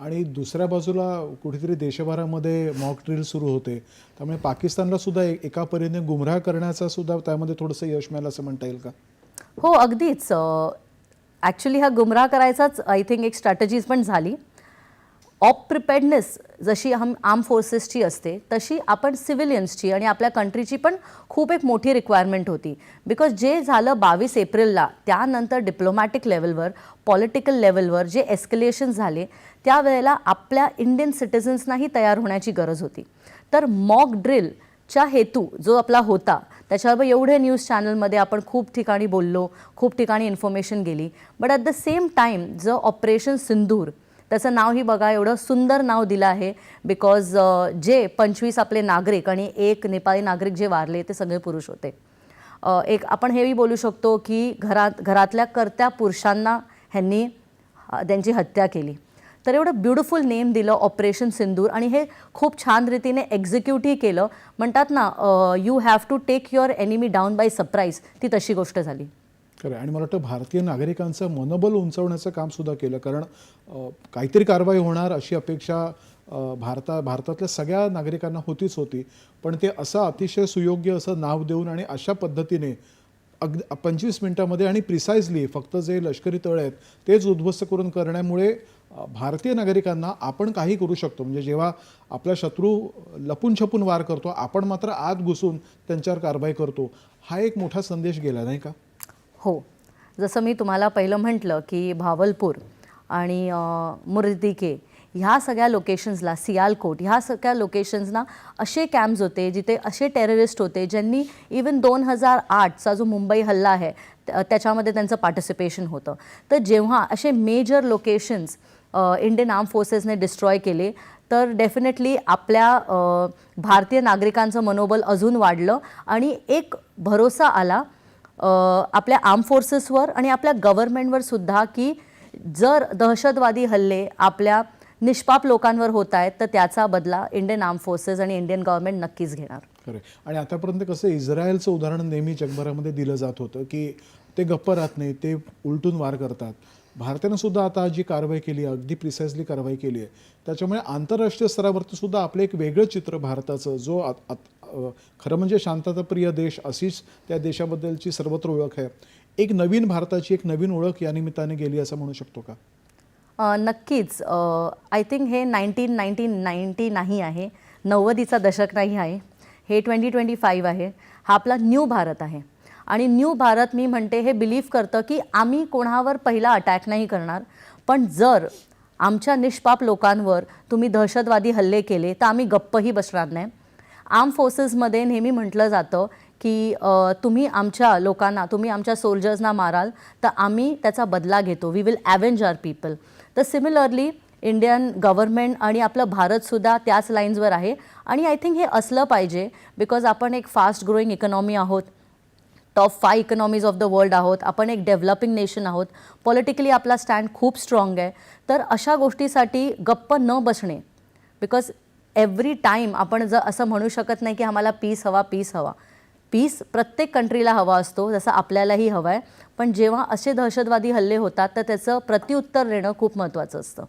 आणि दुसऱ्या बाजूला कुठेतरी देशभरामध्ये मॉक ड्रिल सुरू होते, त्यामुळे पाकिस्तानला सुद्धा एका परीने गुमराह करण्याचा सुद्धा त्यामध्ये थोडंसं यश मिळालं असं म्हणता येईल का? हो अगदीच. ॲक्च्युली हा गुमराह करायचाच आय थिंक एक स्ट्रॅटेजीज पण झाली. ऑप प्रिपेअर्डनेस जशी आर्म फोर्सेसची असते तशी आपण सिव्हिलियन्सची आणि आपल्या कंट्रीची पण खूप एक मोठी रिक्वायरमेंट होती. बिकॉज जे झालं 22 एप्रिलला त्यानंतर डिप्लोमॅटिक लेवलवर पॉलिटिकल लेवलवर जे एस्केलेशन झाले त्यावेळेला आपल्या इंडियन सिटिझन्सनाही तयार होण्याची गरज होती. तर मॉक ड्रिलचा हेतू जो आपला होता त्याच्यावर एवढे न्यूज चॅनलमध्ये आपण खूप ठिकाणी बोललो, खूप ठिकाणी इन्फॉर्मेशन गेली. But at the same time जो ऑपरेशन सिंदूर त्याचं नावही बघा एवढं सुंदर नाव दिलं आहे. बिकॉज जे 25 आपले नागरिक आणि एक नेपाळी नागरिक जे वारले ते सगळे पुरुष होते. एक आपण हेही बोलू शकतो की घरातल्या कर्त्या पुरुषांना ह्यांनी त्यांची हत्या केली. तर एवढं ब्युटिफुल नेम दिलं ऑपरेशन सिंदूर आणि हे खूप छान रीतीने एक्झिक्यूटही केलं. म्हणतात ना you have to take your enemy down by surprise, ती तशी गोष्ट झाली. खरं. आणि मला वाटतं भारतीय नागरिकांचं मनोबल उंचावण्याचं काम सुद्धा केलं, कारण काहीतरी कारवाई होणार अशी अपेक्षा भारतातल्या सगळ्या नागरिकांना होती. पण ते असं अतिशय सुयोग्य असं नाव देऊन आणि अशा पद्धतीने 25 मिनिटामध्ये आणि प्रिसाइजली फक्त जे लष्करी तळ आहेत तेच उद्ध्वस्त करून करण्यामुळे भारतीय नागरिकांना आपण काही करू शकतो. म्हणजे जेव्हा आपला शत्रू लपून छपून वार करतो, आपण मात्र आत घुसून त्यांच्यावर कारवाई करतो. हा एक मोठा संदेश गेला नाही का? हो, जसं मी तुम्हाला पहिलं म्हटलं की भावलपूर आणि मुर्दिके ह्या सगळ्या लोकेशन्सला, सियालकोट ह्या सगळ्या लोकेशन्सना असे कॅम्प्स होते जिथे असे टेररिस्ट होते ज्यांनी इवन 2008चा जो मुंबई हल्ला आहे त्याच्यामध्ये त्यांचं पार्टिसिपेशन होतं. तर जेव्हा असे मेजर लोकेशन्स इंडियन आर्म फोर्सेसने डिस्ट्रॉय केले तर डेफिनेटली आपल्या भारतीय नागरिकांचं मनोबल अजून वाढलं आणि एक भरोसा आला आपल्या आर्म फोर्सेसवर आणि आपल्या गव्हर्नमेंटवर सुद्धा की जर दहशतवादी हल्ले आपल्या निष्पाप लोकांवर होत आहेत तर त्याचा बदला इंडियन आर्म फोर्सेस आणि इंडियन गव्हर्नमेंट नक्कीच घेणार. खरं. आणि आतापर्यंत कसं इस्रायलचं उदाहरण नेहमी जगभरामध्ये दिलं जात होतं की ते गप्प राहत नाही, ते उलटून वार करतात. भारतानं सुद्धा आता जी कारवाई केली, अगदी प्रिसाइजली कारवाई केली आहे, त्याच्यामुळे आंतरराष्ट्रीय स्तरावरती सुद्धा आपलं एक वेगळं चित्र भारताचं, जो खरं म्हणजे शांतताप्रिय देश अशीच त्या देशाबद्दलची सर्वत्र ओळख आहे, एक नवीन भारताची एक नवीन ओळख या निमित्ताने गेली असं म्हणू शकतो का? नक्कीच. आय थिंक हे 1990 नाही आहे, 90चा दशक नाही आहे, हे 2025 आहे. हा आपला न्यू भारत आहे. आणि न्यू भारत मी म्हणते हे बिलीव्ह करतं की आम्ही कोणावर पहिला अटॅक नाही करणार, पण जर आमच्या निष्पाप लोकांवर तुम्ही दहशतवादी हल्ले केले तर आम्ही गप्पही बसणार नाही. आर्म फोर्सेसमध्ये नेहमी म्हटलं जातं की तुम्ही आमच्या लोकांना, तुम्ही आमच्या सोल्जर्सना माराल तर आम्ही त्याचा बदला घेतो, वी विल ॲव्हेंज आवर पीपल. तर सिमिलरली इंडियन गव्हर्नमेंट आणि आपलं भारतसुद्धा त्याच लाईन्सवर आहे. आणि आय थिंक हे असलं पाहिजे बिकॉज आपण एक फास्ट ग्रोईंग इकॉनॉमी आहोत, top 5 economies of the world आहोत, आपण एक डेव्हलपिंग नेशन आहोत, पॉलिटिकली आपला स्टँड खूप स्ट्रॉंग आहे. तर अशा गोष्टीसाठी गप्प न बसणे, बिकॉज एव्हरी टाईम आपण जर असं म्हणू शकत नाही की आम्हाला पीस हवा. पीस प्रत्येक कंट्रीला हवा असतो, जसं आपल्यालाही हवं आहे. पण जेव्हा असे दहशतवादी हल्ले होतात तर त्याचं प्रत्युत्तर देणं खूप महत्त्वाचं असतं.